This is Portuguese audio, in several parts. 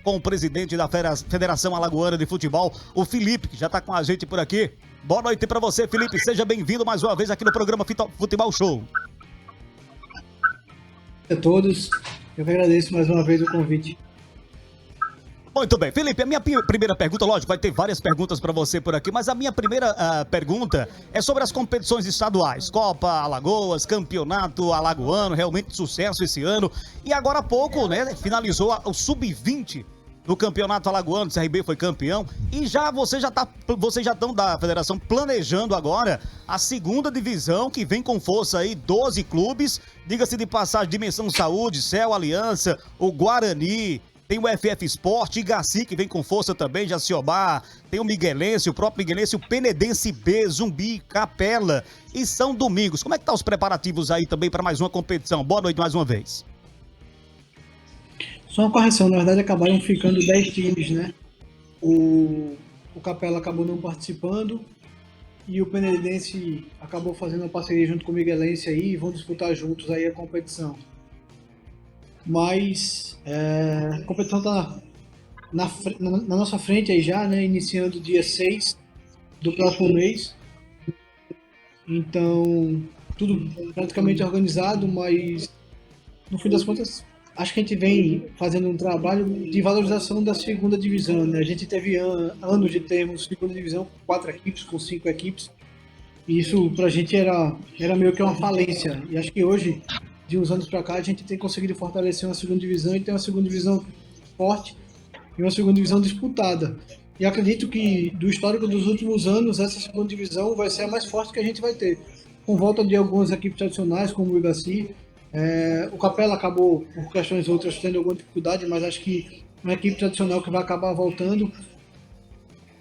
com o presidente da Federação Alagoana de Futebol, o Felipe, que já está com a gente por aqui. Boa noite para você, Felipe. Seja bem-vindo mais uma vez aqui no programa Futebol Show. A todos, eu que agradeço mais uma vez o convite. Muito bem, Felipe, a minha primeira pergunta, lógico, vai ter várias perguntas para você por aqui, mas a minha primeira pergunta é sobre as competições estaduais, Copa Alagoas, Campeonato Alagoano, realmente sucesso esse ano, e agora há pouco, né, finalizou o Sub-20 do Campeonato Alagoano, o CRB foi campeão, e vocês já estão da federação planejando agora a segunda divisão, que vem com força aí, 12 clubes, diga-se de passagem, Dimensão Saúde, Céu Aliança, o Guarani, tem o FF Sport, Igaci, que vem com força também, Jaciobá, tem o Miguelense, o próprio Miguelense, o Penedense B, Zumbi, Capela e São Domingos. Como é que tá os preparativos aí também para mais uma competição? Boa noite mais uma vez. Só uma correção, na verdade acabaram ficando 10 times, né? O Capela acabou não participando e o Penedense acabou fazendo uma parceria junto com o Miguelense aí e vão disputar juntos aí a competição. Mas a competição está na nossa frente aí já, né? Iniciando dia 6 do próximo mês. Então, tudo praticamente organizado, mas no fim das contas, acho que a gente vem fazendo um trabalho de valorização da segunda divisão, né? A gente teve anos de termos segunda divisão com 4 equipes, com 5 equipes. E isso pra gente era meio que uma falência. E acho que hoje, de uns anos para cá, a gente tem conseguido fortalecer uma segunda divisão e ter uma segunda divisão forte e uma segunda divisão disputada. E acredito que, do histórico dos últimos anos, essa segunda divisão vai ser a mais forte que a gente vai ter. Com volta de algumas equipes tradicionais, como o Igaci. O Capela acabou, por questões outras, tendo alguma dificuldade, mas acho que uma equipe tradicional que vai acabar voltando.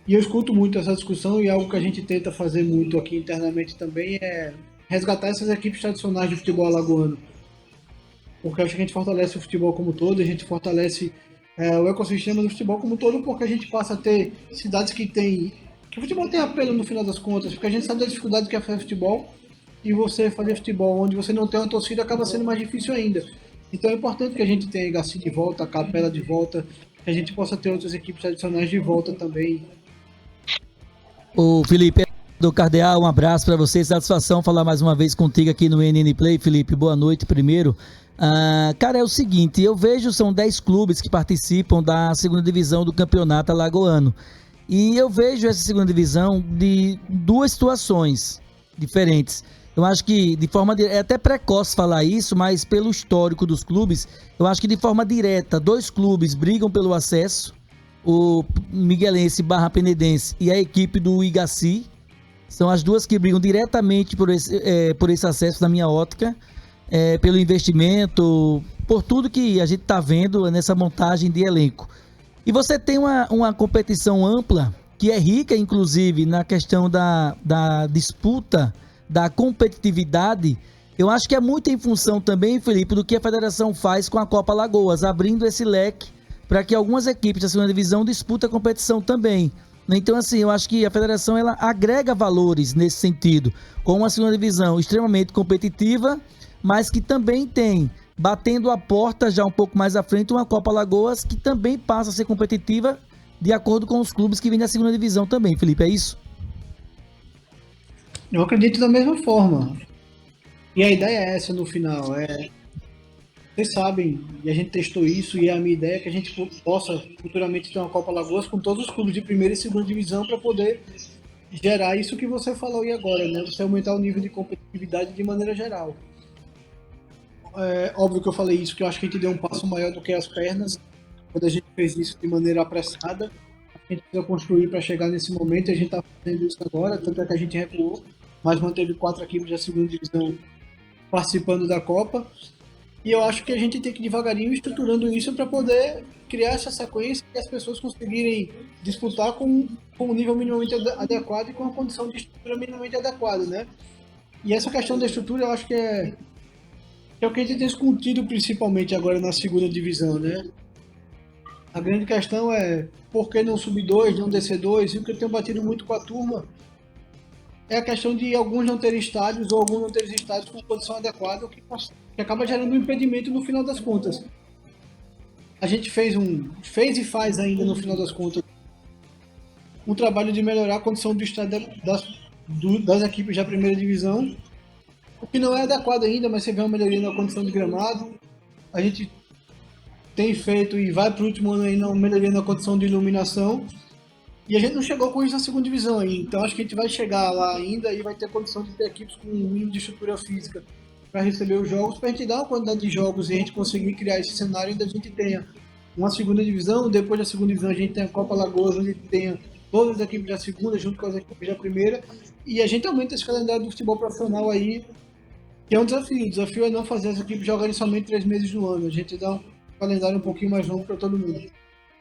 E eu escuto muito essa discussão e algo que a gente tenta fazer muito aqui internamente também é resgatar essas equipes tradicionais de futebol alagoano. Porque acho que a gente fortalece o futebol como todo, a gente fortalece o ecossistema do futebol como todo, porque a gente passa a ter cidades que o futebol tem apelo no final das contas, porque a gente sabe da dificuldade que é fazer futebol, e você fazer futebol onde você não tem uma torcida acaba sendo mais difícil ainda. Então é importante que a gente tenha Igaci de volta, a Capela de volta, que a gente possa ter outras equipes tradicionais de volta também. O Felipe do Cardeal, um abraço para você, satisfação falar mais uma vez contigo aqui no NN Play. Felipe, boa noite primeiro. Cara, é o seguinte, eu vejo são 10 clubes que participam da segunda divisão do campeonato alagoano, e eu vejo essa segunda divisão de duas situações diferentes. Eu acho que de forma é até precoce falar isso, mas pelo histórico dos clubes, eu acho que de forma direta, 2 clubes brigam pelo acesso, o Miguelense / Penedense e a equipe do Igaci, são as duas que brigam diretamente por esse acesso na minha ótica, pelo investimento, por tudo que a gente está vendo nessa montagem de elenco. E você tem uma competição ampla, que é rica, inclusive, na questão da disputa, da competitividade. Eu acho que é muito em função também, Felipe, do que a federação faz com a Copa Alagoas, abrindo esse leque para que algumas equipes da segunda divisão disputem a competição também. Então, assim, eu acho que a federação ela agrega valores nesse sentido, com uma segunda divisão extremamente competitiva, mas que também tem, batendo a porta já um pouco mais à frente, uma Copa Alagoas que também passa a ser competitiva de acordo com os clubes que vêm da segunda divisão também, Felipe, é isso? Eu acredito da mesma forma. E a ideia é essa no final. Vocês sabem, e a gente testou isso, e a minha ideia é que a gente possa futuramente ter uma Copa Alagoas com todos os clubes de primeira e segunda divisão para poder gerar isso que você falou aí agora, né? Você aumentar o nível de competitividade de maneira geral. É óbvio que eu falei isso, que eu acho que a gente deu um passo maior do que as pernas, quando a gente fez isso de maneira apressada. A gente precisa construir para chegar nesse momento, e a gente está fazendo isso agora, tanto é que a gente recuou, mas manteve 4 equipes da segunda divisão participando da Copa. E eu acho que a gente tem que ir devagarinho estruturando isso para poder criar essa sequência e as pessoas conseguirem disputar com um nível minimamente adequado e com uma condição de estrutura minimamente adequada, né? E essa questão da estrutura eu acho que é o que a gente tem discutido principalmente agora na segunda divisão, né? A grande questão é por que não subir 2, não descer 2, e o que eu tenho batido muito com a turma é a questão de alguns não terem estádios ou alguns não terem estádios com condição adequada, que acaba gerando um impedimento no final das contas. a gente fez e faz ainda, no final das contas, um trabalho de melhorar a condição do estado das equipes da primeira divisão, o que não é adequado ainda, mas você vê uma melhoria na condição de gramado. A gente tem feito e vai para o último ano aí uma melhoria na condição de iluminação. E a gente não chegou com isso na segunda divisão ainda. Então acho que a gente vai chegar lá ainda e vai ter condição de ter equipes com um mínimo de estrutura física para receber os jogos, para a gente dar uma quantidade de jogos e a gente conseguir criar esse cenário onde a gente tenha uma segunda divisão. Depois da segunda divisão a gente tem a Copa Alagoas, onde tenha todas as equipes da segunda junto com as equipes da primeira. E a gente aumenta esse calendário do futebol profissional aí, que é um desafio. O desafio é não fazer as equipes jogarem somente 3 meses no ano. A gente dá um calendário um pouquinho mais longo para todo mundo.